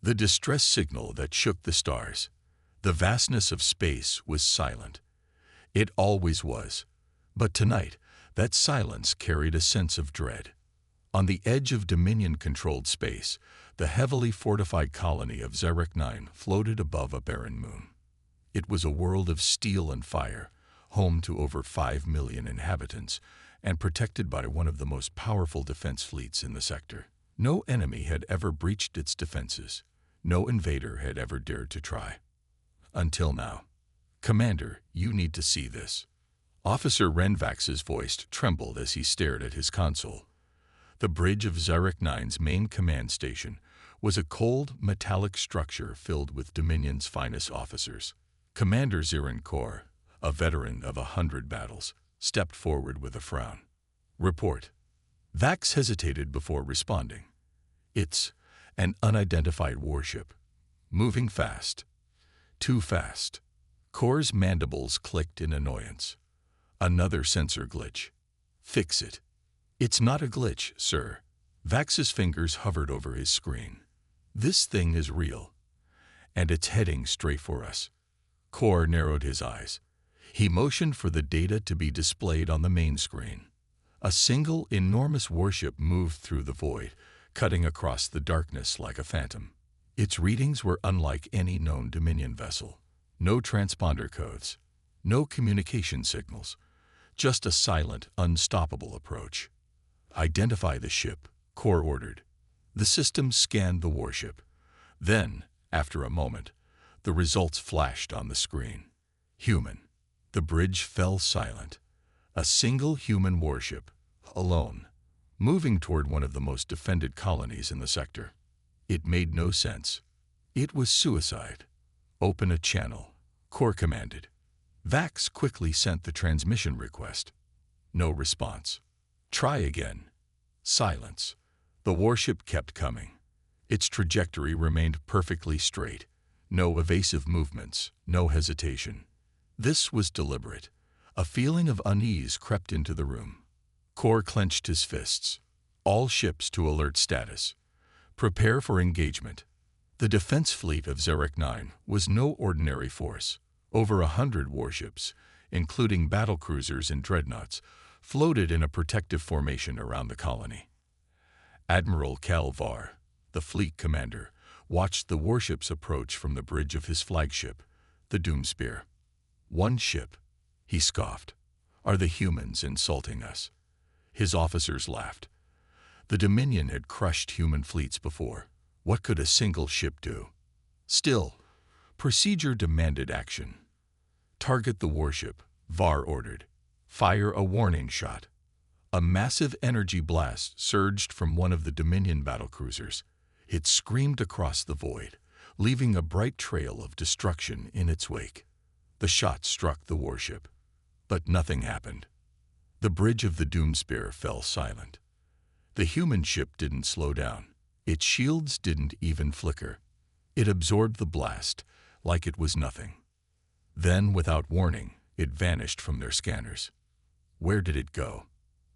The distress signal that shook the stars. The vastness of space was silent. It always was. But tonight, that silence carried a sense of dread. On the edge of Dominion-controlled space, the heavily fortified colony of Xeric 9 floated above a barren moon. It was a world of steel and fire, home to over 5 million inhabitants, and protected by one of the most powerful defense fleets in the sector. No enemy had ever breached its defenses. No invader had ever dared to try. Until now. "Commander, you need to see this." Officer Renvax's voice trembled as he stared at his console. The bridge of Xeric 9's main command station was a cold, metallic structure filled with Dominion's finest officers. Commander Zirin Kor, a veteran of 100 battles, stepped forward with a frown. "Report." Vax hesitated before responding. "It's an unidentified warship. Moving fast. Too fast." Kor's mandibles clicked in annoyance. "Another sensor glitch. Fix it." "It's not a glitch, sir." Vax's fingers hovered over his screen. "This thing is real. And it's heading straight for us." Kor narrowed his eyes. He motioned for the data to be displayed on the main screen. A single, enormous warship moved through the void, cutting across the darkness like a phantom. Its readings were unlike any known Dominion vessel. No transponder codes, no communication signals, just a silent, unstoppable approach. "Identify the ship," Kor ordered. The system scanned the warship. Then, after a moment, the results flashed on the screen. Human. The bridge fell silent. A single human warship, alone, moving toward one of the most defended colonies in the sector. It made no sense. It was suicide. "Open a channel," Kor commanded. Vax quickly sent the transmission request. No response. "Try again." Silence. The warship kept coming. Its trajectory remained perfectly straight. No evasive movements, no hesitation. This was deliberate. A feeling of unease crept into the room. Kor clenched his fists. "All ships to alert status. Prepare for engagement." The defense fleet of Xeric 9 was no ordinary force. Over 100 warships, including battlecruisers and dreadnoughts, floated in a protective formation around the colony. Admiral Calvar, the fleet commander, watched the warships approach from the bridge of his flagship, the Doomspear. "One ship," he scoffed. "Are the humans insulting us?" His officers laughed. The Dominion had crushed human fleets before. What could a single ship do? Still, procedure demanded action. "Target the warship," Var ordered. "Fire a warning shot." A massive energy blast surged from one of the Dominion battlecruisers. It screamed across the void, leaving a bright trail of destruction in its wake. The shot struck the warship, but nothing happened. The bridge of the Doomspear fell silent. The human ship didn't slow down. Its shields didn't even flicker. It absorbed the blast like it was nothing. Then, without warning, it vanished from their scanners. "Where did it go?"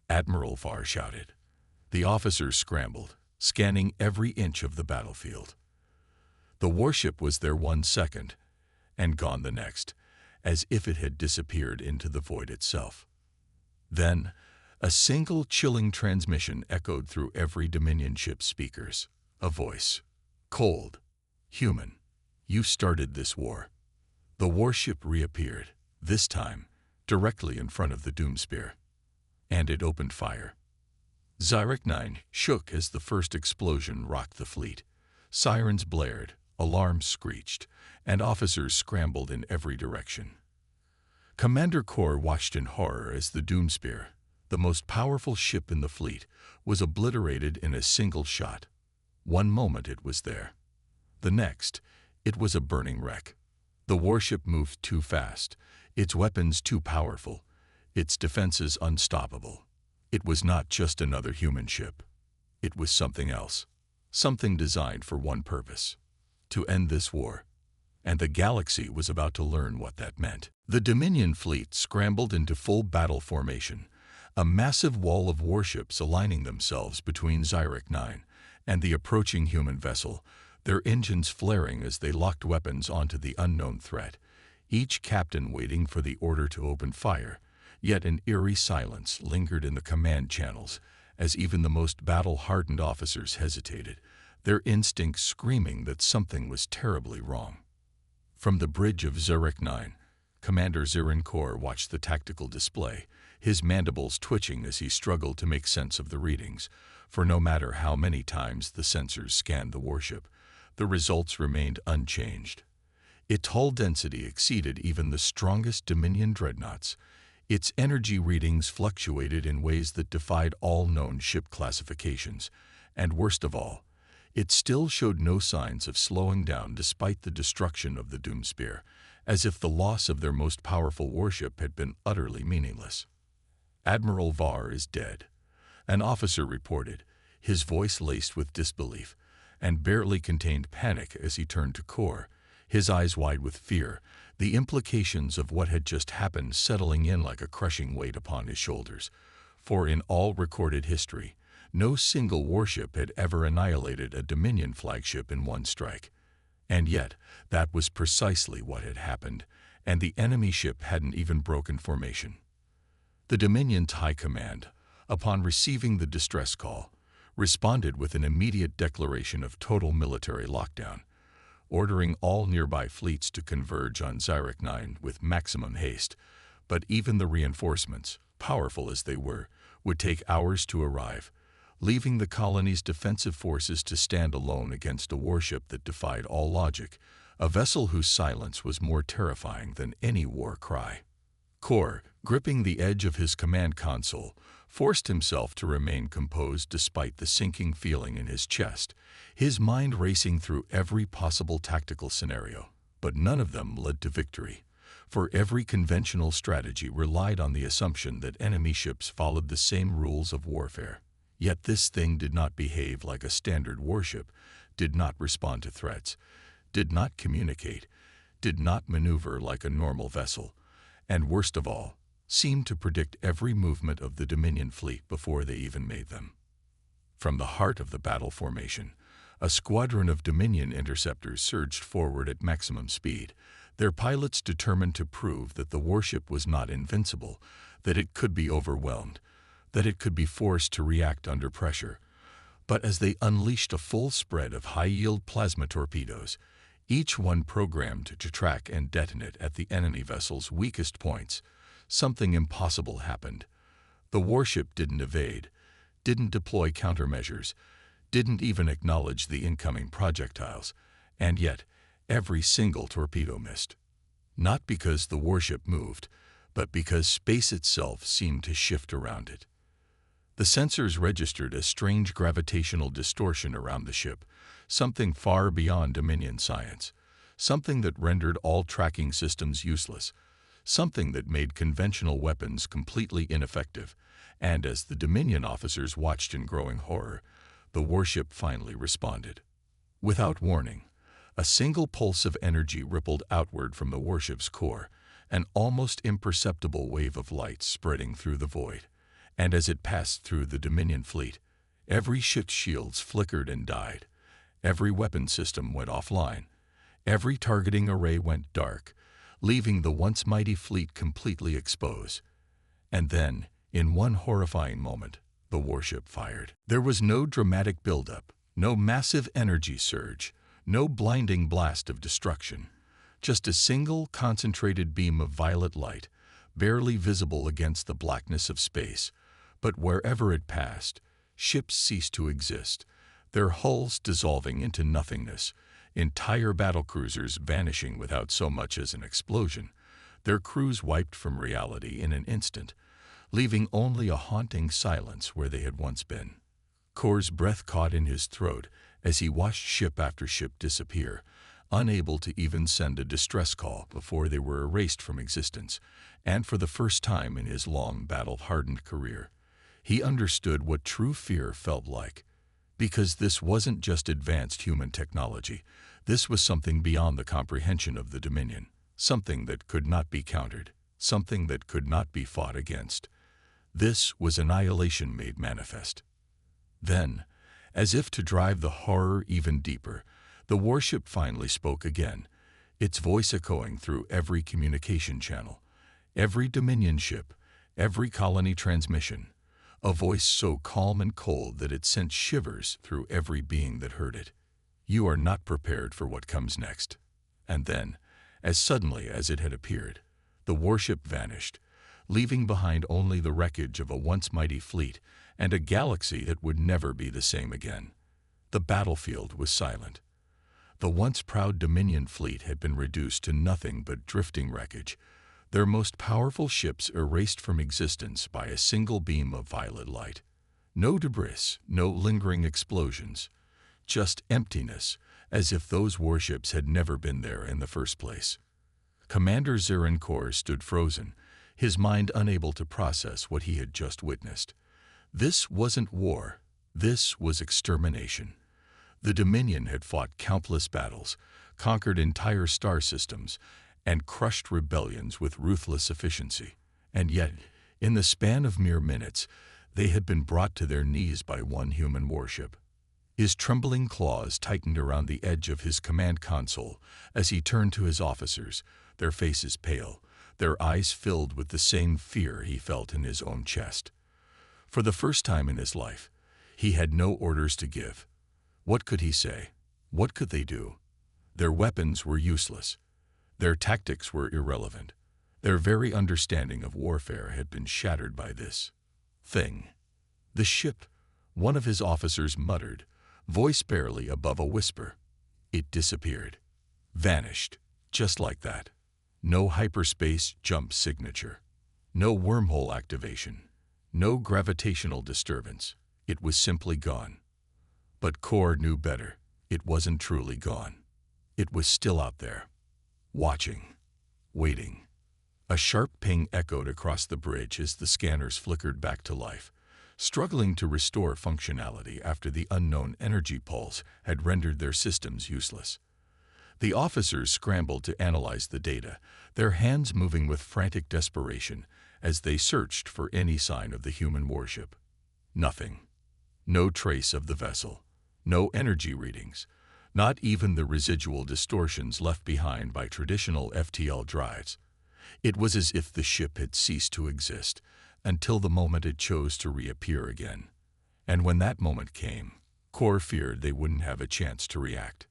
Admiral Var shouted. The officers scrambled, scanning every inch of the battlefield. The warship was there 1 second, and gone the next, as if it had disappeared into the void itself. Then, a single chilling transmission echoed through every Dominion ship's speakers. A voice. Cold. Human. "You started this war." The warship reappeared, this time, directly in front of the Doomspear. And it opened fire. Xeric 9 shook as the first explosion rocked the fleet. Sirens blared, alarms screeched, and officers scrambled in every direction. Commander Kor watched in horror as the Doomspear, the most powerful ship in the fleet, was obliterated in a single shot. One moment it was there. The next, it was a burning wreck. The warship moved too fast, its weapons too powerful, its defenses unstoppable. It was not just another human ship. It was something else, something designed for one purpose: to end this war. And the galaxy was about to learn what that meant. The Dominion fleet scrambled into full battle formation, a massive wall of warships aligning themselves between Xeric 9 and the approaching human vessel, their engines flaring as they locked weapons onto the unknown threat, each captain waiting for the order to open fire. Yet an eerie silence lingered in the command channels as even the most battle-hardened officers hesitated, their instincts screaming that something was terribly wrong. From the bridge of Zurich 9, Commander Zirenkor watched the tactical display, his mandibles twitching as he struggled to make sense of the readings, for no matter how many times the sensors scanned the warship, the results remained unchanged. Its hull density exceeded even the strongest Dominion dreadnoughts. Its energy readings fluctuated in ways that defied all known ship classifications, and worst of all, it still showed no signs of slowing down despite the destruction of the Doomspear, as if the loss of their most powerful warship had been utterly meaningless. "Admiral Var is dead," an officer reported, his voice laced with disbelief, and barely contained panic as he turned to Kor, his eyes wide with fear, the implications of what had just happened settling in like a crushing weight upon his shoulders. For in all recorded history, no single warship had ever annihilated a Dominion flagship in one strike. And yet, that was precisely what had happened, and the enemy ship hadn't even broken formation. The Dominion's High Command, upon receiving the distress call, responded with an immediate declaration of total military lockdown, ordering all nearby fleets to converge on Zurich 9 with maximum haste. But even the reinforcements, powerful as they were, would take hours to arrive, leaving the colony's defensive forces to stand alone against a warship that defied all logic, a vessel whose silence was more terrifying than any war cry. Kor, gripping the edge of his command console, forced himself to remain composed despite the sinking feeling in his chest, his mind racing through every possible tactical scenario. But none of them led to victory, for every conventional strategy relied on the assumption that enemy ships followed the same rules of warfare. Yet this thing did not behave like a standard warship, did not respond to threats, did not communicate, did not maneuver like a normal vessel, and worst of all, seemed to predict every movement of the Dominion fleet before they even made them. From the heart of the battle formation, a squadron of Dominion interceptors surged forward at maximum speed, their pilots determined to prove that the warship was not invincible, that it could be overwhelmed, that it could be forced to react under pressure. But as they unleashed a full spread of high-yield plasma torpedoes, each one programmed to track and detonate at the enemy vessel's weakest points, something impossible happened. The warship didn't evade, didn't deploy countermeasures, didn't even acknowledge the incoming projectiles, and yet every single torpedo missed. Not because the warship moved, but because space itself seemed to shift around it. The sensors registered a strange gravitational distortion around the ship, something far beyond Dominion science, something that rendered all tracking systems useless, something that made conventional weapons completely ineffective, and as the Dominion officers watched in growing horror, the warship finally responded. Without warning, a single pulse of energy rippled outward from the warship's core, an almost imperceptible wave of light spreading through the void, and as it passed through the Dominion fleet, every ship's shields flickered and died, every weapon system went offline, every targeting array went dark, leaving the once mighty fleet completely exposed. And then, in one horrifying moment, the warship fired. There was no dramatic buildup, no massive energy surge, no blinding blast of destruction, just a single concentrated beam of violet light, barely visible against the blackness of space. But wherever it passed, ships ceased to exist, their hulls dissolving into nothingness, entire battlecruisers vanishing without so much as an explosion, their crews wiped from reality in an instant, leaving only a haunting silence where they had once been. Kor's breath caught in his throat as he watched ship after ship disappear, unable to even send a distress call before they were erased from existence, and for the first time in his long battle-hardened career, he understood what true fear felt like. Because this wasn't just advanced human technology, this was something beyond the comprehension of the Dominion, something that could not be countered, something that could not be fought against. This was annihilation made manifest. Then, as if to drive the horror even deeper, The warship finally spoke again, its voice echoing through every communication channel, every Dominion ship, every colony transmission, a voice so calm and cold that it sent shivers through every being that heard it. You are not prepared for what comes next. And then, as suddenly as it had appeared, the warship vanished, leaving behind only the wreckage of a once mighty fleet and a galaxy that would never be the same again. The battlefield was silent. The once proud Dominion fleet had been reduced to nothing but drifting wreckage, their most powerful ships erased from existence by a single beam of violet light. No debris, no lingering explosions, just emptiness, as if those warships had never been there in the first place. Commander Kor stood frozen, his mind unable to process what he had just witnessed. This wasn't war, this was extermination. The Dominion had fought countless battles, conquered entire star systems, and crushed rebellions with ruthless efficiency. And yet, in the span of mere minutes, they had been brought to their knees by one human warship. His trembling claws tightened around the edge of his command console as he turned to his officers, their faces pale, their eyes filled with the same fear he felt in his own chest. For the first time in his life, he had no orders to give. What could he say? What could they do? Their weapons were useless. Their tactics were irrelevant. Their very understanding of warfare had been shattered by this thing. The ship, one of his officers muttered, voice barely above a whisper. It disappeared. Vanished. Just like that. No hyperspace jump signature. No wormhole activation. No gravitational disturbance. It was simply gone. But Kor knew better. It wasn't truly gone. It was still out there, watching, waiting. A sharp ping echoed across the bridge as the scanners flickered back to life, struggling to restore functionality after the unknown energy pulse had rendered their systems useless. The officers scrambled to analyze the data, their hands moving with frantic desperation as they searched for any sign of the human warship. Nothing. No trace of the vessel. No energy readings. Not even the residual distortions left behind by traditional FTL drives. It was as if the ship had ceased to exist until the moment it chose to reappear again. And when that moment came, Kor feared they wouldn't have a chance to react.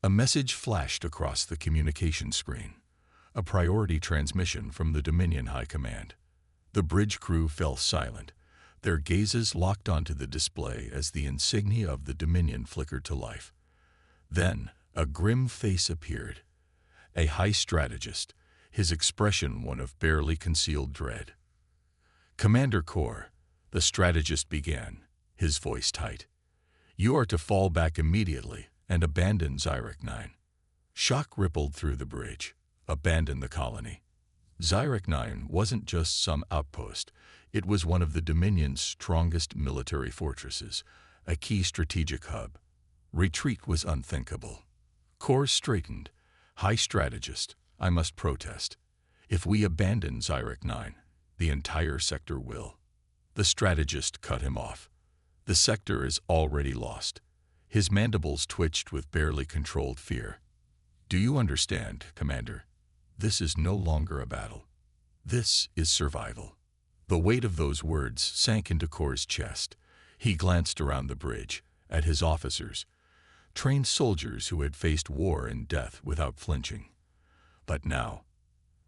A message flashed across the communication screen. A priority transmission from the Dominion High Command. The bridge crew fell silent, their gazes locked onto the display as the insignia of the Dominion flickered to life. Then, a grim face appeared. A high strategist, his expression one of barely concealed dread. "Commander Kor," the strategist began, his voice tight. "You are to fall back immediately and abandon Zyrek 9. Shock rippled through the bridge. Abandon the colony. Zyrek 9 wasn't just some outpost. It was one of the Dominion's strongest military fortresses, a key strategic hub. Retreat was unthinkable. Kor straightened. "High strategist, I must protest. If we abandon Zyrek 9, the entire sector will." The strategist cut him off. "The sector is already lost." His mandibles twitched with barely controlled fear. "Do you understand, Commander? This is no longer a battle. This is survival." The weight of those words sank into Kor's chest. He glanced around the bridge, at his officers, trained soldiers who had faced war and death without flinching. But now,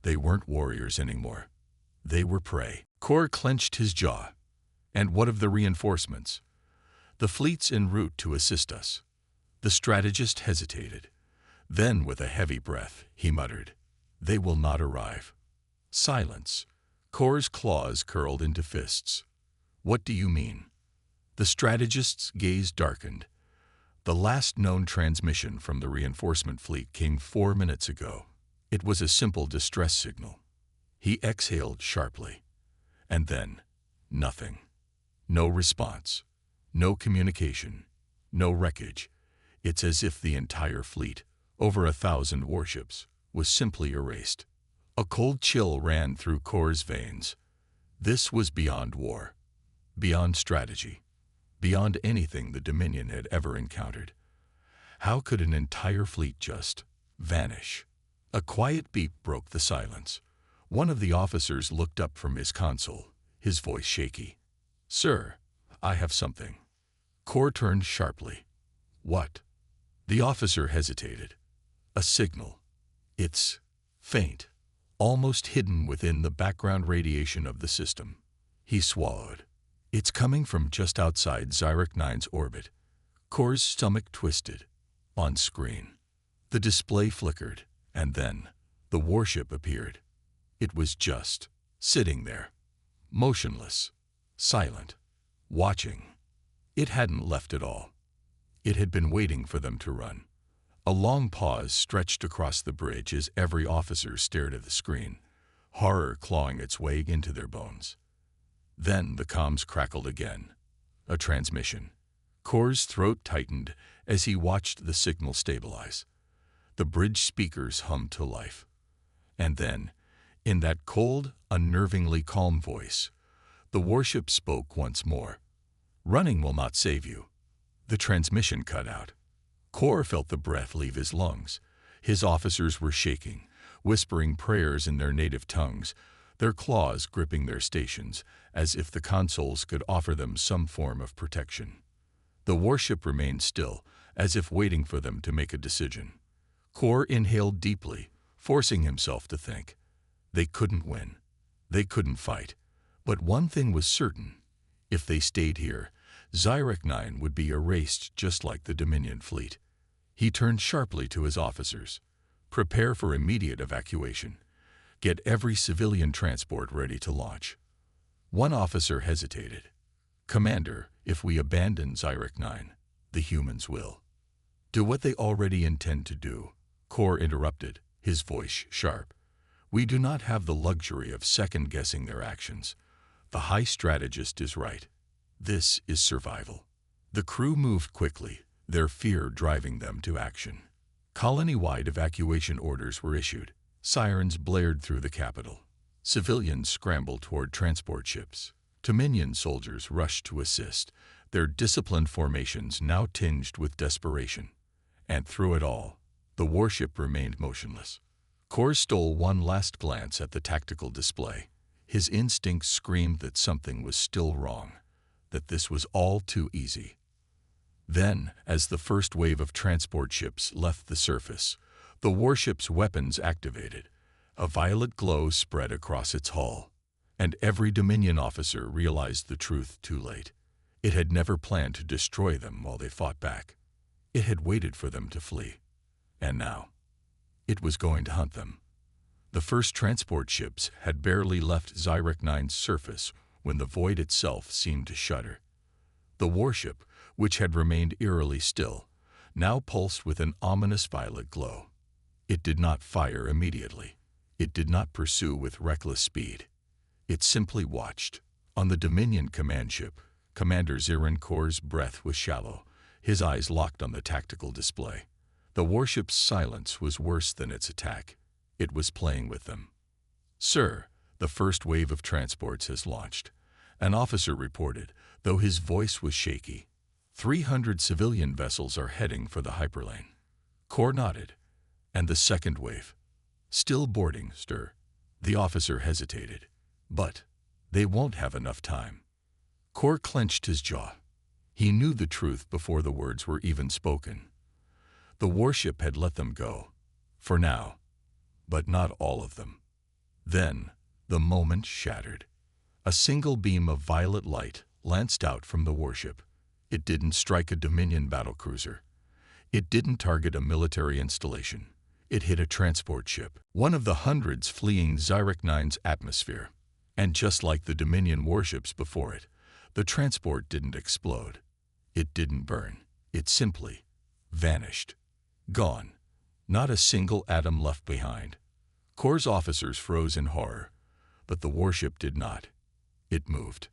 they weren't warriors anymore. They were prey. Kor clenched his jaw. "And what of the reinforcements?" "The fleet's en route to assist us." The strategist hesitated. Then, with a heavy breath, he muttered, "They will not arrive." Silence. Kor's claws curled into fists. "What do you mean?" The strategist's gaze darkened. "The last known transmission from the reinforcement fleet came 4 minutes ago. It was a simple distress signal." He exhaled sharply. And then, nothing. No response. No communication. No wreckage. It's as if the entire fleet, over 1,000 warships, was simply erased. A cold chill ran through Kor's veins. This was beyond war, beyond strategy, beyond anything the Dominion had ever encountered. How could an entire fleet just vanish? A quiet beep broke the silence. One of the officers looked up from his console, his voice shaky. "Sir, I have something." Kor turned sharply. "What?" The officer hesitated. "A signal. It's faint, almost hidden within the background radiation of the system." He swallowed. "It's coming from just outside Zyrek 9's orbit." Kor's stomach twisted. On screen, the display flickered, and then the warship appeared. It was just sitting there, motionless, silent, watching. It hadn't left at all. It had been waiting for them to run. A long pause stretched across the bridge as every officer stared at the screen, horror clawing its way into their bones. Then the comms crackled again. A transmission. Kor's throat tightened as he watched the signal stabilize. The bridge speakers hummed to life. And then, in that cold, unnervingly calm voice, the warship spoke once more. "Running will not save you." The transmission cut out. Kor felt the breath leave his lungs. His officers were shaking, whispering prayers in their native tongues, their claws gripping their stations, as if the consoles could offer them some form of protection. The warship remained still, as if waiting for them to make a decision. Kor inhaled deeply, forcing himself to think. They couldn't win. They couldn't fight. But one thing was certain. If they stayed here, Zyrek 9 would be erased just like the Dominion fleet. He turned sharply to his officers. "Prepare for immediate evacuation. Get every civilian transport ready to launch." One officer hesitated. "Commander, if we abandon Zyrek 9, the humans will." "Do what they already intend to do," Kor interrupted, his voice sharp. "We do not have the luxury of second-guessing their actions. The high strategist is right. This is survival." The crew moved quickly, their fear driving them to action. Colony-wide evacuation orders were issued. Sirens blared through the capital. Civilians scrambled toward transport ships. Dominion soldiers rushed to assist, their disciplined formations now tinged with desperation. And through it all, the warship remained motionless. Kor stole one last glance at the tactical display. His instincts screamed that something was still wrong, that this was all too easy. Then, as the first wave of transport ships left the surface, the warship's weapons activated. A violet glow spread across its hull, and every Dominion officer realized the truth too late. It had never planned to destroy them while they fought back. It had waited for them to flee. And now, it was going to hunt them. The first transport ships had barely left Zyrek 9's surface when the void itself seemed to shudder. The warship, which had remained eerily still, now pulsed with an ominous violet glow. It did not fire immediately. It did not pursue with reckless speed. It simply watched. On the Dominion command ship, Commander Zirin Kor's breath was shallow, his eyes locked on the tactical display. The warship's silence was worse than its attack. It was playing with them. "Sir, the first wave of transports has launched," an officer reported, though his voice was shaky. 300 civilian vessels are heading for the hyperlane." Kor nodded. "And the second wave?" "Still boarding, sir." The officer hesitated. "But they won't have enough time." Kor clenched his jaw. He knew the truth before the words were even spoken. The warship had let them go. For now. But not all of them. Then, the moment shattered. A single beam of violet light lanced out from the warship. It didn't strike a Dominion battlecruiser. It didn't target a military installation. It hit a transport ship, one of the hundreds fleeing Zyrek 9's atmosphere. And just like the Dominion warships before it, the transport didn't explode. It didn't burn. It simply vanished. Gone. Not a single atom left behind. Kor's officers froze in horror, but the warship did not. It moved.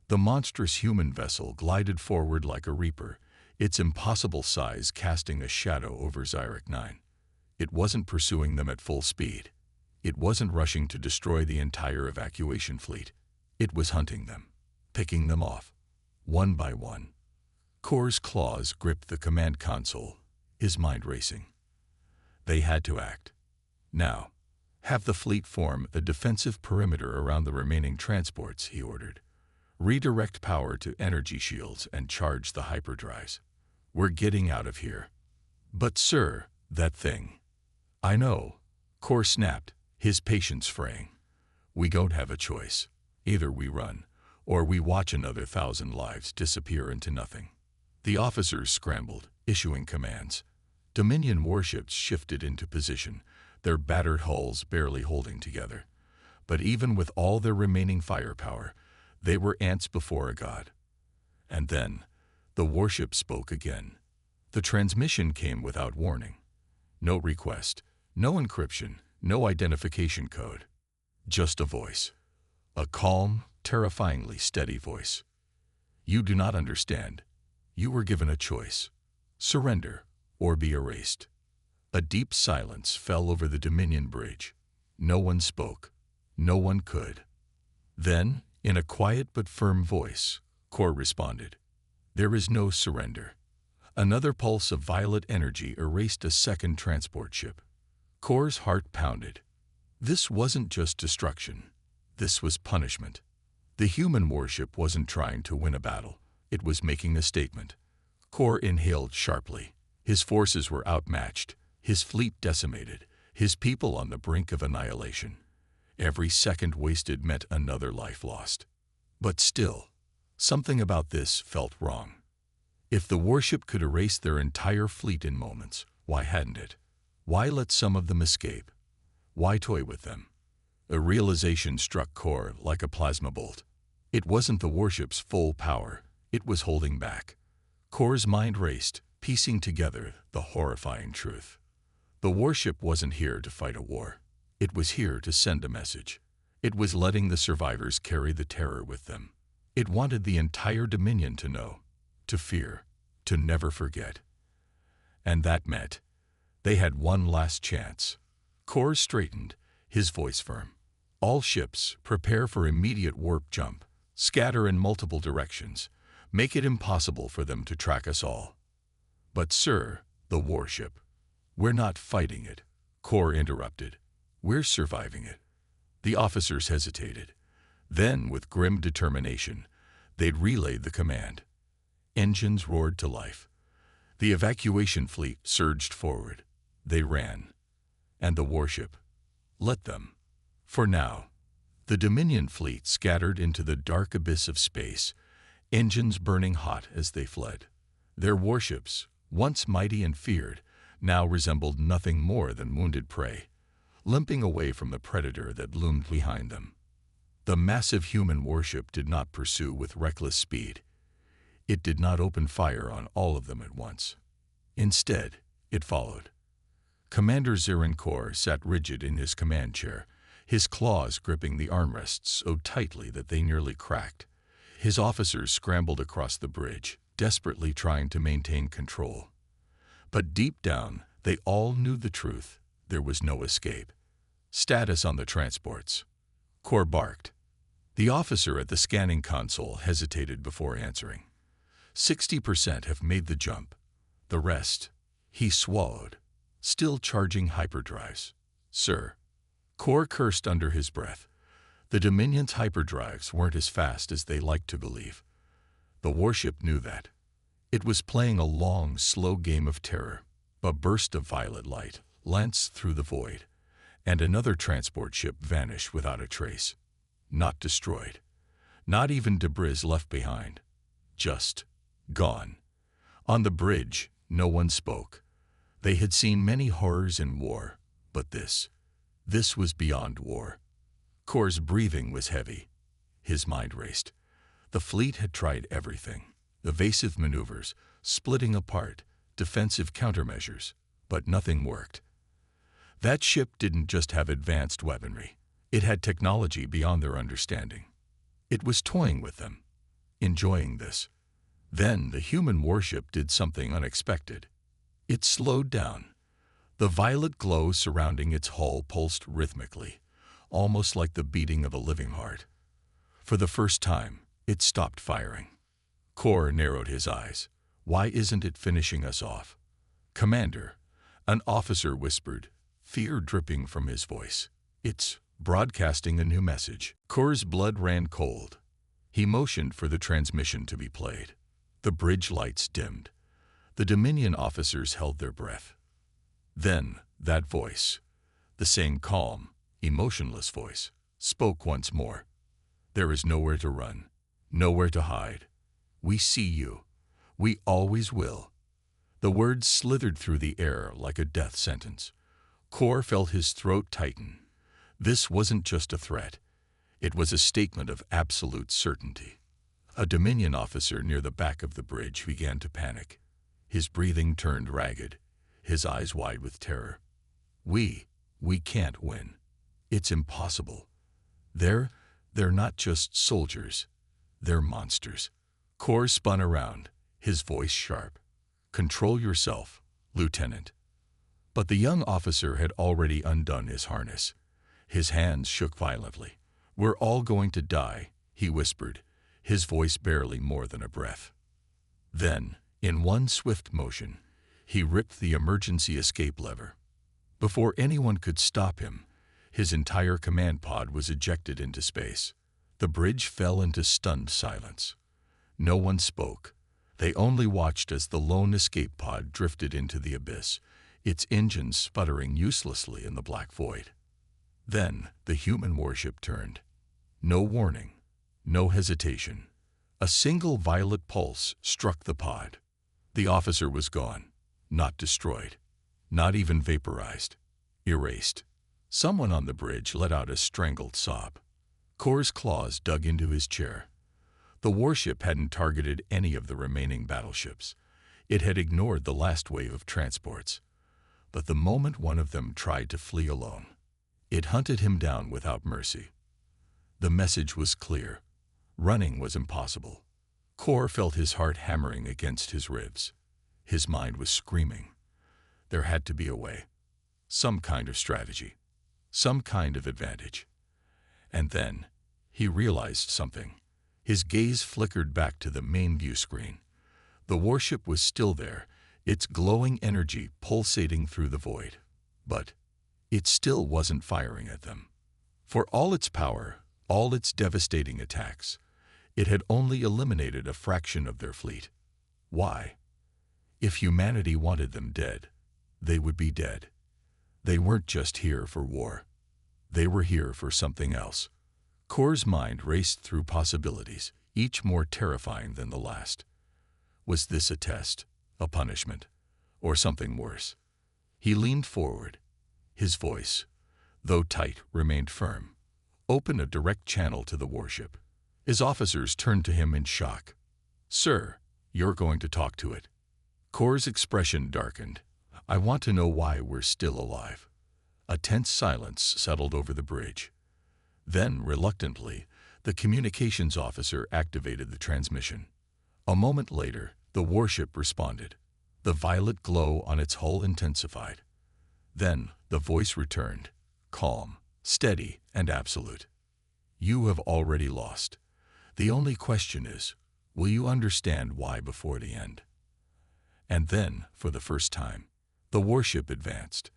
The monstrous human vessel glided forward like a reaper, its impossible size casting a shadow over Zyrek 9. It wasn't pursuing them at full speed. It wasn't rushing to destroy the entire evacuation fleet. It was hunting them, picking them off, one by one. Kor's claws gripped the command console. his mind racing. They had to act. Now, have the fleet form a defensive perimeter around the remaining transports, he ordered. Redirect power to energy shields and charge the hyperdrives. We're getting out of here. But sir, that thing. I know. Kor snapped, his patience fraying. We don't have a choice. Either we run, or we watch another 1,000 lives disappear into nothing. The officers scrambled, issuing commands. Dominion warships shifted into position, their battered hulls barely holding together. But even with all their remaining firepower, they were ants before a god. And then, the warship spoke again. The transmission came without warning. No request, no encryption, no identification code. Just a voice. A calm, terrifyingly steady voice. You do not understand. You were given a choice. Surrender, or be erased. A deep silence fell over the Dominion bridge. No one spoke. No one could. Then, in a quiet but firm voice, Kor responded. There is no surrender. Another pulse of violet energy erased a second transport ship. Kor's heart pounded. This wasn't just destruction. This was punishment. The human warship wasn't trying to win a battle. It was making a statement. Kor inhaled sharply. His forces were outmatched, his fleet decimated, his people on the brink of annihilation. Every second wasted meant another life lost. But still, something about this felt wrong. If the warship could erase their entire fleet in moments, why hadn't it? Why let some of them escape? Why toy with them? A realization struck Kor like a plasma bolt. It wasn't the warship's full power. It was holding back. Kor's mind raced, piecing together the horrifying truth. The warship wasn't here to fight a war. It was here to send a message. It was letting the survivors carry the terror with them. It wanted the entire Dominion to know, to fear, to never forget. And that meant they had one last chance. Kor straightened, his voice firm. All ships, prepare for immediate warp jump. Scatter in multiple directions. Make it impossible for them to track us all. But sir, the warship. We're not fighting it, Kor interrupted. We're surviving it. The officers hesitated. Then, with grim determination, they'd relayed the command. Engines roared to life. The evacuation fleet surged forward. They ran. And the warship. Let them. For now. The Dominion fleet scattered into the dark abyss of space, engines burning hot as they fled. Their warships, once mighty and feared, now resembled nothing more than wounded prey, limping away from the predator that loomed behind them. The massive human warship did not pursue with reckless speed. It did not open fire on all of them at once. Instead, it followed. Commander Zirin Kor sat rigid in his command chair, his claws gripping the armrests so tightly that they nearly cracked. His officers scrambled across the bridge, desperately trying to maintain control. But deep down, they all knew the truth. There was no escape. Status on the transports. Kor barked. The officer at the scanning console hesitated before answering. 60% have made the jump. The rest, he swallowed, still charging hyperdrives. Sir. Kor cursed under his breath. The Dominion's hyperdrives weren't as fast as they liked to believe. The warship knew that. It was playing a long, slow game of terror. A burst of violet light lanced through the void, and another transport ship vanished without a trace. Not destroyed. Not even debris left behind. Just gone. On the bridge, no one spoke. They had seen many horrors in war, but this was beyond war. Kor's breathing was heavy. His mind raced. The fleet had tried everything. Evasive maneuvers, splitting apart, defensive countermeasures, but nothing worked. That ship didn't just have advanced weaponry. It had technology beyond their understanding. It was toying with them, enjoying this. Then the human warship did something unexpected. It slowed down. The violet glow surrounding its hull pulsed rhythmically, almost like the beating of a living heart. For the first time, it stopped firing. Kor narrowed his eyes. Why isn't it finishing us off? "Commander," an officer whispered, fear dripping from his voice. "It's broadcasting a new message." Kor's blood ran cold. He motioned for the transmission to be played. The bridge lights dimmed. The Dominion officers held their breath. Then that voice, the same calm, emotionless voice, spoke once more. "There is nowhere to run, nowhere to hide. We see you. We always will." The words slithered through the air like a death sentence. Kor felt his throat tighten. This wasn't just a threat. It was a statement of absolute certainty. A Dominion officer near the back of the bridge began to panic. His breathing turned ragged, his eyes wide with terror. We can't win. It's impossible. They're not just soldiers. They're monsters." Kor spun around, his voice sharp. "Control yourself, Lieutenant." But the young officer had already undone his harness. His hands shook violently. "We're all going to die," he whispered, his voice barely more than a breath. Then, in one swift motion, he ripped the emergency escape lever. Before anyone could stop him, his entire command pod was ejected into space. The bridge fell into stunned silence. No one spoke. They only watched as the lone escape pod drifted into the abyss, its engines sputtering uselessly in the black void. Then the human warship turned. No warning, no hesitation. A single violet pulse struck the pod. The officer was gone, not destroyed, not even vaporized, erased. Someone on the bridge let out a strangled sob. Kor's claws dug into his chair. The warship hadn't targeted any of the remaining battleships. It had ignored the last wave of transports. But the moment one of them tried to flee alone, it hunted him down without mercy. The message was clear. Running was impossible. Kor felt his heart hammering against his ribs. His mind was screaming. There had to be a way. Some kind of strategy. Some kind of advantage. And then he realized something. His gaze flickered back to the main view screen. The warship was still there, its glowing energy pulsating through the void. But it still wasn't firing at them. For all its power, all its devastating attacks, it had only eliminated a fraction of their fleet. Why? If humanity wanted them dead, they would be dead. They weren't just here for war. They were here for something else. Kor's mind raced through possibilities, each more terrifying than the last. Was this a test, a punishment, or something worse? He leaned forward. His voice, though tight, remained firm. "Open a direct channel to the warship." His officers turned to him in shock. "Sir, you're going to talk to it." Kor's expression darkened. "I want to know why we're still alive." A tense silence settled over the bridge. Then, reluctantly, the communications officer activated the transmission. A moment later, the warship responded. The violet glow on its hull intensified. Then the voice returned, calm, steady, and absolute. "You have already lost. The only question is, will you understand why before the end?" And then, for the first time, the warship advanced.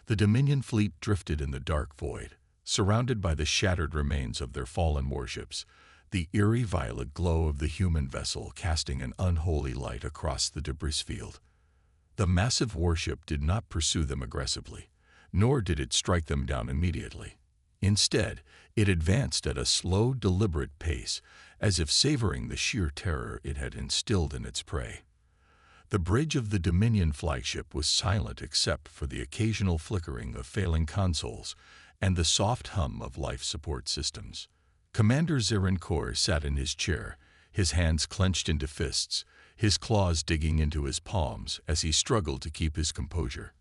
The Dominion fleet drifted in the dark void, surrounded by the shattered remains of their fallen warships, the eerie violet glow of the human vessel casting an unholy light across the debris field. The massive warship did not pursue them aggressively, nor did it strike them down immediately. Instead, it advanced at a slow, deliberate pace, as if savoring the sheer terror it had instilled in its prey. The bridge of the Dominion flagship was silent except for the occasional flickering of failing consoles and the soft hum of life support systems. Commander Zarin Kor sat in his chair, his hands clenched into fists, his claws digging into his palms as he struggled to keep his composure.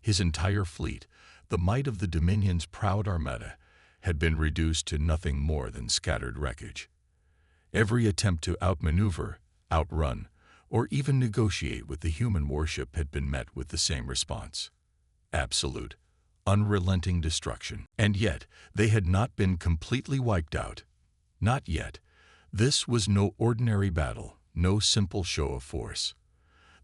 His entire fleet, the might of the Dominion's proud armada, had been reduced to nothing more than scattered wreckage. Every attempt to outmaneuver, outrun, or even negotiate with the human warship had been met with the same response. Absolute, unrelenting destruction. And yet, they had not been completely wiped out. Not yet. This was no ordinary battle, no simple show of force.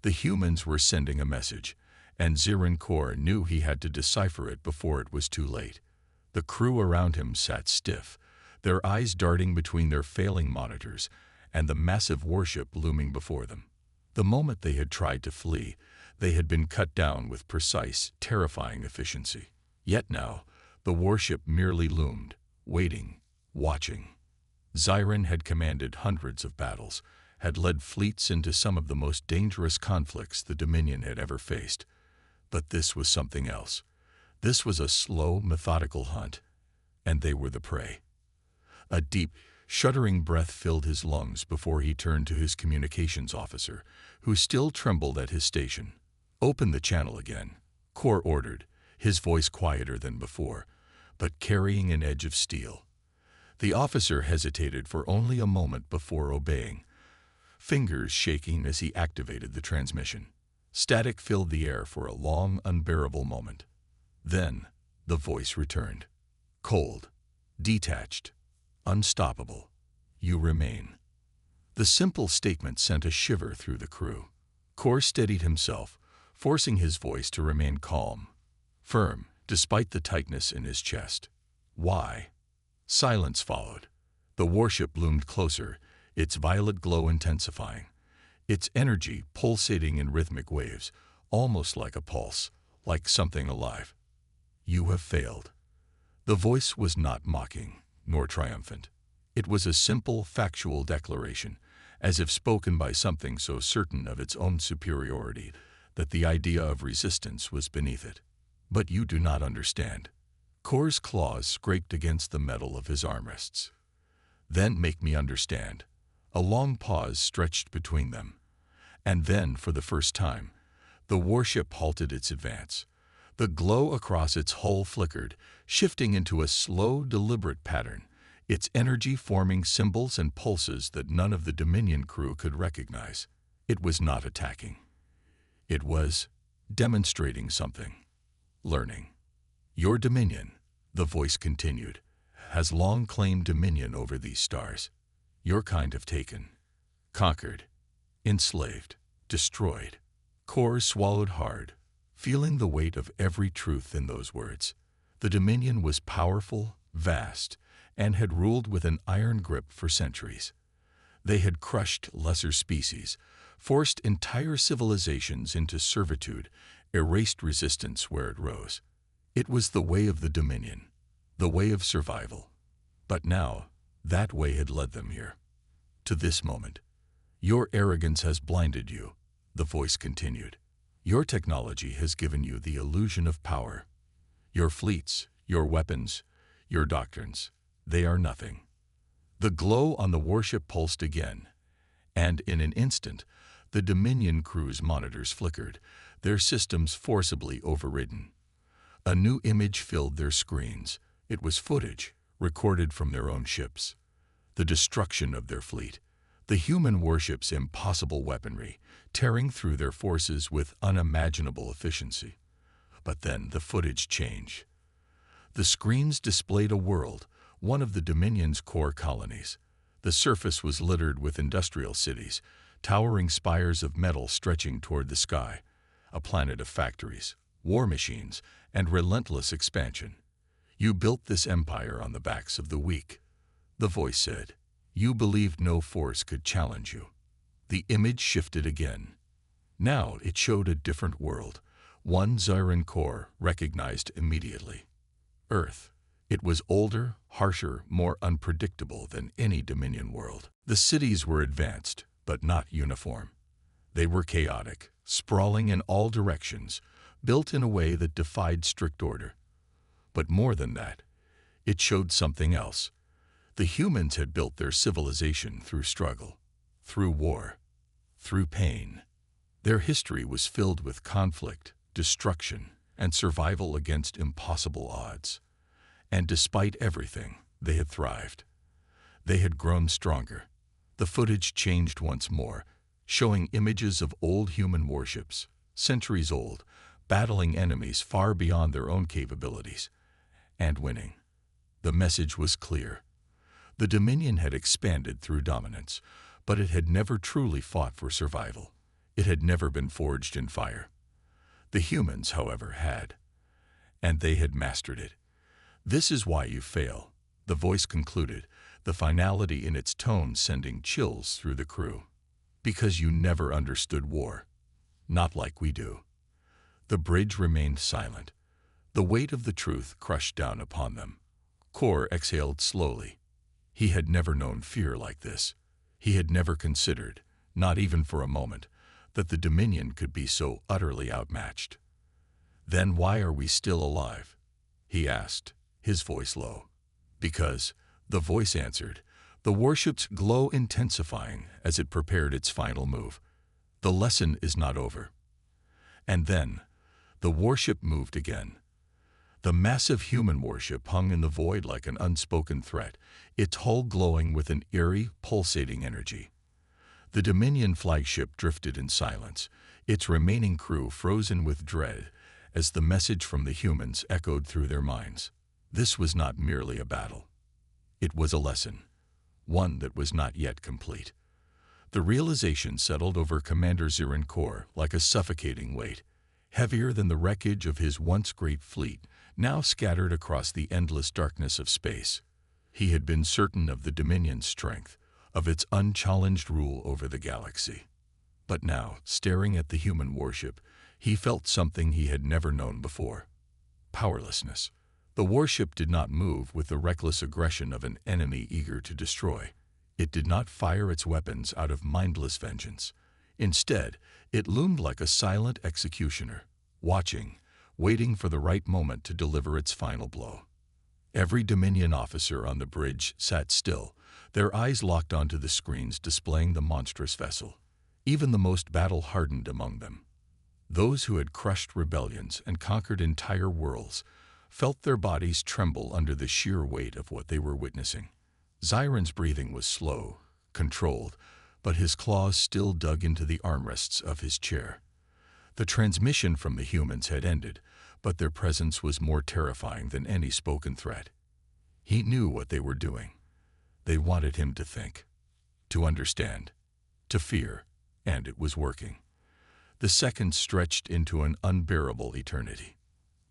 The humans were sending a message, and Zirin Kor knew he had to decipher it before it was too late. The crew around him sat stiff, their eyes darting between their failing monitors and the massive warship looming before them. The moment they had tried to flee, they had been cut down with precise, terrifying efficiency. Yet now, the warship merely loomed, waiting, watching. Zirin had commanded hundreds of battles, had led fleets into some of the most dangerous conflicts the Dominion had ever faced. But this was something else. This was a slow, methodical hunt, and they were the prey. A deep, shuddering breath filled his lungs before he turned to his communications officer, who still trembled at his station. "Open the channel again," Kor ordered, his voice quieter than before, but carrying an edge of steel. The officer hesitated for only a moment before obeying, fingers shaking as he activated the transmission. Static filled the air for a long, unbearable moment. Then, the voice returned. Cold, detached, unstoppable. "You remain." The simple statement sent a shiver through the crew. Kor steadied himself, forcing his voice to remain calm, firm, despite the tightness in his chest. "Why?" Silence followed. The warship loomed closer, its violet glow intensifying, its energy pulsating in rhythmic waves, almost like a pulse, like something alive. "You have failed." The voice was not mocking, nor triumphant. It was a simple, factual declaration, as if spoken by something so certain of its own superiority that the idea of resistance was beneath it. "But you do not understand." Kor's claws scraped against the metal of his armrests. "Then make me understand." A long pause stretched between them. And then, for the first time, the warship halted its advance. The glow across its hull flickered, shifting into a slow, deliberate pattern, its energy forming symbols and pulses that none of the Dominion crew could recognize. It was not attacking. It was demonstrating something, learning. "Your Dominion," the voice continued, "has long claimed dominion over these stars. Your kind have taken, conquered, enslaved, destroyed." Kor swallowed hard, feeling the weight of every truth in those words. The Dominion was powerful, vast, and had ruled with an iron grip for centuries. They had crushed lesser species, forced entire civilizations into servitude, erased resistance where it rose. It was the way of the Dominion, the way of survival. But now, that way had led them here, to this moment. "Your arrogance has blinded you," the voice continued. "Your technology has given you the illusion of power. Your fleets, your weapons, your doctrines, they are nothing." The glow on the warship pulsed again, and in an instant, the Dominion crew's monitors flickered, their systems forcibly overridden. A new image filled their screens. It was footage, recorded from their own ships. The destruction of their fleet, the human warship's impossible weaponry, tearing through their forces with unimaginable efficiency. But then the footage changed. The screens displayed a world, one of the Dominion's core colonies. The surface was littered with industrial cities, towering spires of metal stretching toward the sky, a planet of factories, war machines, and relentless expansion. "You built this empire on the backs of the weak," the voice said. "You believed no force could challenge you." The image shifted again. Now it showed a different world, one Zirin Kor recognized immediately. Earth. It was older, harsher, more unpredictable than any Dominion world. The cities were advanced, but not uniform. They were chaotic, sprawling in all directions, built in a way that defied strict order. But more than that, it showed something else. The humans had built their civilization through struggle, through war, through pain. Their history was filled with conflict, destruction, and survival against impossible odds. And despite everything, they had thrived. They had grown stronger. The footage changed once more, showing images of old human warships, centuries old, battling enemies far beyond their own capabilities, and winning. The message was clear. The Dominion had expanded through dominance, but it had never truly fought for survival. It had never been forged in fire. The humans, however, had, and they had mastered it. "This is why you fail," the voice concluded, the finality in its tone sending chills through the crew. "Because you never understood war. Not like we do." The bridge remained silent. The weight of the truth crushed down upon them. Kor exhaled slowly. He had never known fear like this. He had never considered, not even for a moment, that the Dominion could be so utterly outmatched. "Then why are we still alive?" he asked, his voice low. "Because," the voice answered, the warship's glow intensifying as it prepared its final move. "The lesson is not over." And then, the warship moved again. The massive human warship hung in the void like an unspoken threat, its hull glowing with an eerie, pulsating energy. The Dominion flagship drifted in silence, its remaining crew frozen with dread as the message from the humans echoed through their minds. This was not merely a battle. It was a lesson, one that was not yet complete. The realization settled over Commander Zirin Kor like a suffocating weight, heavier than the wreckage of his once great fleet, now scattered across the endless darkness of space. He had been certain of the Dominion's strength, of its unchallenged rule over the galaxy. But now, staring at the human warship, he felt something he had never known before: powerlessness. The warship did not move with the reckless aggression of an enemy eager to destroy. It did not fire its weapons out of mindless vengeance. Instead, it loomed like a silent executioner, watching, waiting for the right moment to deliver its final blow. Every Dominion officer on the bridge sat still, their eyes locked onto the screens displaying the monstrous vessel. Even the most battle-hardened among them, those who had crushed rebellions and conquered entire worlds, felt their bodies tremble under the sheer weight of what they were witnessing. Zirin's breathing was slow, controlled, but his claws still dug into the armrests of his chair. The transmission from the humans had ended, but their presence was more terrifying than any spoken threat. He knew what they were doing. They wanted him to think, to understand, to fear, and it was working. The seconds stretched into an unbearable eternity.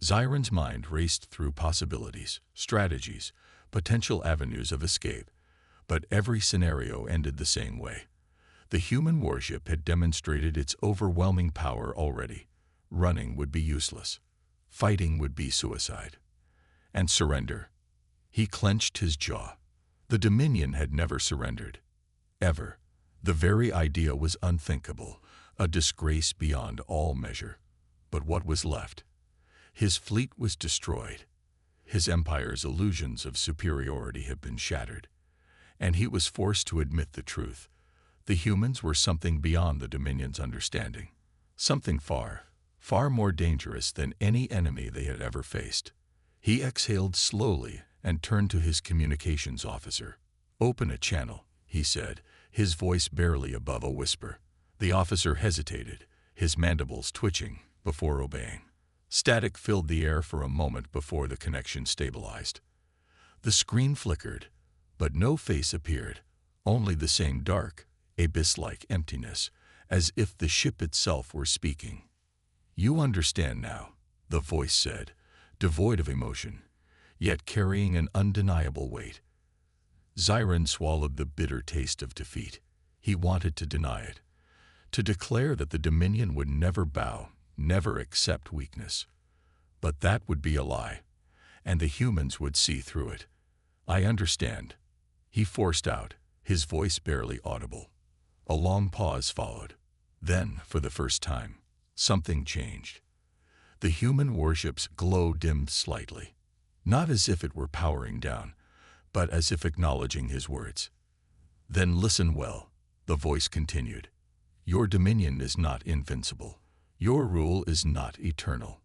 Zirin's mind raced through possibilities, strategies, potential avenues of escape, but every scenario ended the same way. The human warship had demonstrated its overwhelming power already. Running would be useless. Fighting would be suicide. And surrender. He clenched his jaw. The Dominion had never surrendered. Ever. The very idea was unthinkable, a disgrace beyond all measure. But what was left? His fleet was destroyed. His empire's illusions of superiority had been shattered. And he was forced to admit the truth. The humans were something beyond the Dominion's understanding. Something far, far more dangerous than any enemy they had ever faced. He exhaled slowly and turned to his communications officer. "Open a channel," he said, his voice barely above a whisper. The officer hesitated, his mandibles twitching, before obeying. Static filled the air for a moment before the connection stabilized. The screen flickered, but no face appeared, only the same dark, abyss-like emptiness, as if the ship itself were speaking. "You understand now," the voice said, devoid of emotion, yet carrying an undeniable weight. Zirin swallowed the bitter taste of defeat. He wanted to deny it, to declare that the Dominion would never bow, never accept weakness. But that would be a lie, and the humans would see through it. "I understand," he forced out, his voice barely audible. A long pause followed. Then, for the first time, something changed. The human warship's glow dimmed slightly, not as if it were powering down, but as if acknowledging his words. "Then listen well," the voice continued. "Your Dominion is not invincible. Your rule is not eternal.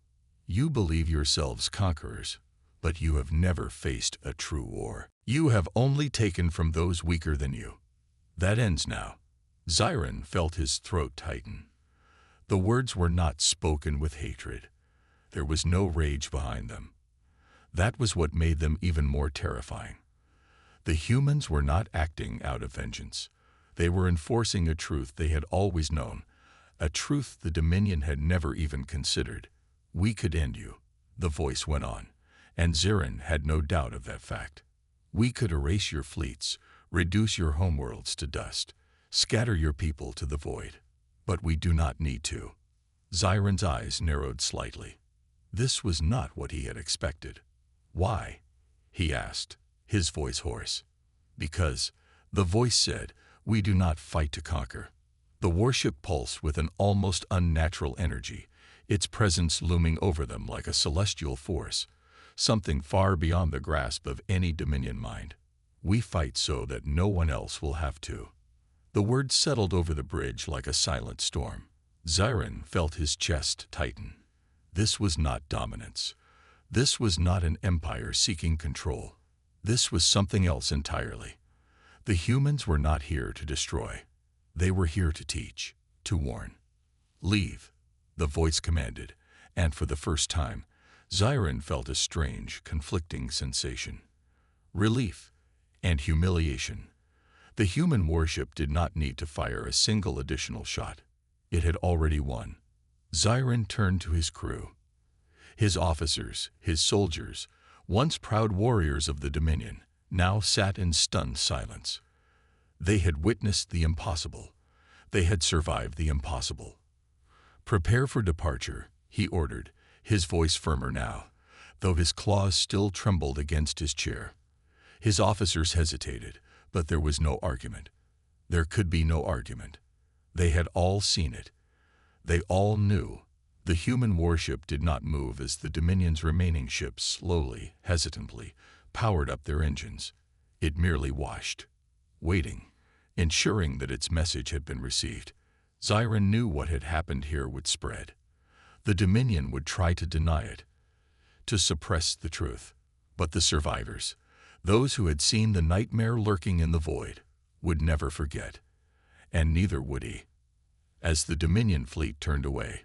You believe yourselves conquerors, but you have never faced a true war. You have only taken from those weaker than you. That ends now." Zirin felt his throat tighten. The words were not spoken with hatred. There was no rage behind them. That was what made them even more terrifying. The humans were not acting out of vengeance. They were enforcing a truth they had always known, a truth the Dominion had never even considered. We could end you, the voice went on, and Zarin had no doubt of that fact. We could erase your fleets, reduce your homeworlds to dust, scatter your people to the void. But we do not need to. Zarin's eyes narrowed slightly. This was not what he had expected. Why? He asked, his voice hoarse. Because, the voice said, we do not fight to conquer. The warship pulsed with an almost unnatural energy, its presence looming over them like a celestial force, something far beyond the grasp of any Dominion mind. We fight so that no one else will have to. The words settled over the bridge like a silent storm. Zarin felt his chest tighten. This was not dominance. This was not an empire seeking control. This was something else entirely. The humans were not here to destroy. They were here to teach, to warn. Leave, the voice commanded, and for the first time, Zarin felt a strange, conflicting sensation. Relief and humiliation. The human warship did not need to fire a single additional shot. It had already won. Zarin turned to his crew. His officers, his soldiers, once proud warriors of the Dominion, now sat in stunned silence. They had witnessed the impossible. They had survived the impossible. Prepare for departure, he ordered, his voice firmer now, though his claws still trembled against his chair. His officers hesitated, but there was no argument. There could be no argument. They had all seen it. They all knew. The human warship did not move as the Dominion's remaining ships slowly, hesitantly, powered up their engines. It merely watched, waiting, ensuring that its message had been received. Zarin knew what had happened here would spread. The Dominion would try to deny it, to suppress the truth. But the survivors, those who had seen the nightmare lurking in the void, would never forget. And neither would he. As the Dominion fleet turned away,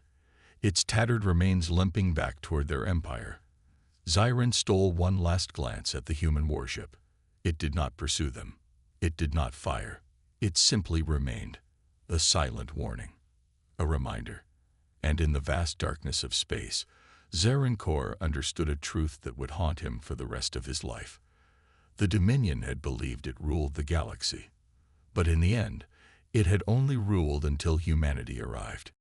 its tattered remains limping back toward their empire, Zarin stole one last glance at the human warship. It did not pursue them. It did not fire. It simply remained, a silent warning, a reminder. And in the vast darkness of space, Zarin Kor understood a truth that would haunt him for the rest of his life. The Dominion had believed it ruled the galaxy. But in the end, it had only ruled until humanity arrived.